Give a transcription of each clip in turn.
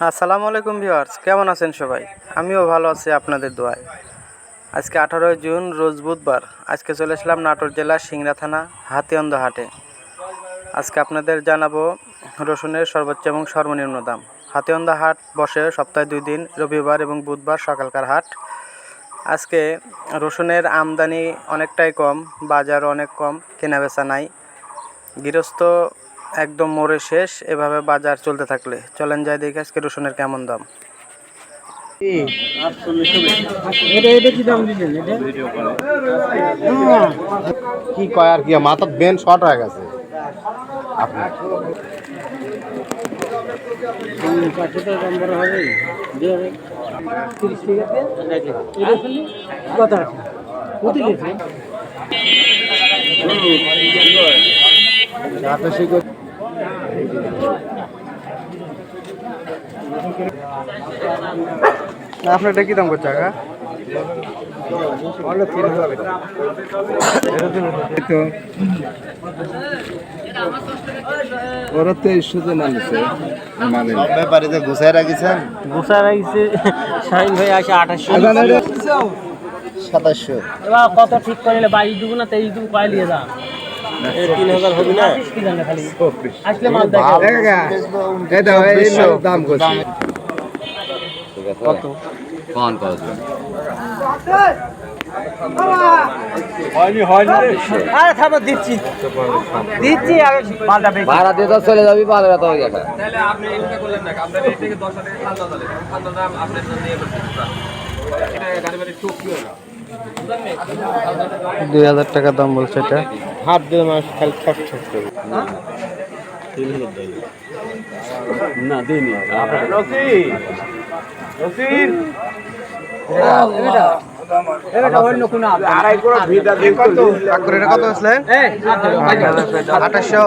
আসসালামু আলাইকুম ভিউয়ার্স, কেমন আছেন সবাই? আমিও ভালো আছি আপনাদের দোয়ায়। আজকে 18 জুন রোজ বুধবার। আজকে চলে আসলাম নাটোর জেলার সিংড়া থানা হাতিয়ান্দা হাটে। আজকে আপনাদের জানাবো রসুনের সর্বোচ্চ এবং সর্বনিম্ন দাম। হাতিয়ান্দা হাট বসে সপ্তাহে 2 দিন, রবিবার এবং বুধবার সকালকার হাট। আজকে রসুনের আমদানি অনেকটাই কম, বাজার অনেক কম, কেনাবেচা নাই। গৃহস্থ একদম মোড়ে শেষ। এভাবে বাজার চলতে থাকলে চলেন যাই দেখি আজকে রসুনের কেমন দাম। কি কয় আর কি মাথা বেন শর্ট হয়ে গেছে আপনার আপনারটা কি দাম করছে কাকা? ওরা 2300 জন আনছে মানে ব্যাপারীতে গুছায় রাখিছেন শাহিন ভাই আসে 2800 2700 এবার কত ঠিক করলে 22 দেবো না 23 দেবো কয় নিয়ে যা 3000 হবে না কি জানে খালি আসলে মাল দেখে এই দাও এই দাম কত কত কোন কত আরে থামো দিচ্ছি আগে মালটা বেশি ভাড়া দিয়ে তো চলে যাবি পারবে তো দেখা তাহলে আপনি এটা করলেন না আমরা রেট থেকে 10 টাকা খাজনা দিলেন খাজনা দাম আপনি নিয়ে করতে এটা গাড়ি বাড়ি টুক কি হলো 2000 টাকা দাম বলছে এটা। হাত দিয়ে মাস খালি ঠক ঠক করে না দিইনি এটা অন্য কোন আড়াই করে ভিড়টা দিন কত কাকুর এটা কত আসলে? 2800।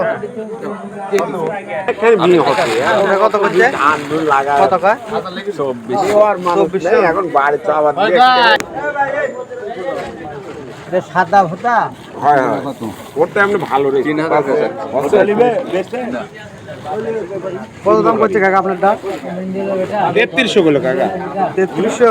এখানে ভিড় হচ্ছে এটা কত করছে? আন্দুল লাগা কত টাকা? 24 আর মানুষ নেই, এখন বাড়িতে আবার এটা সাদা ভোটা হয় হয় ওটা এমনি ভালো রে 3000 নিবে কত দাম করছে কাকা আপনারটা? 3300 গুলো কাকা 3300।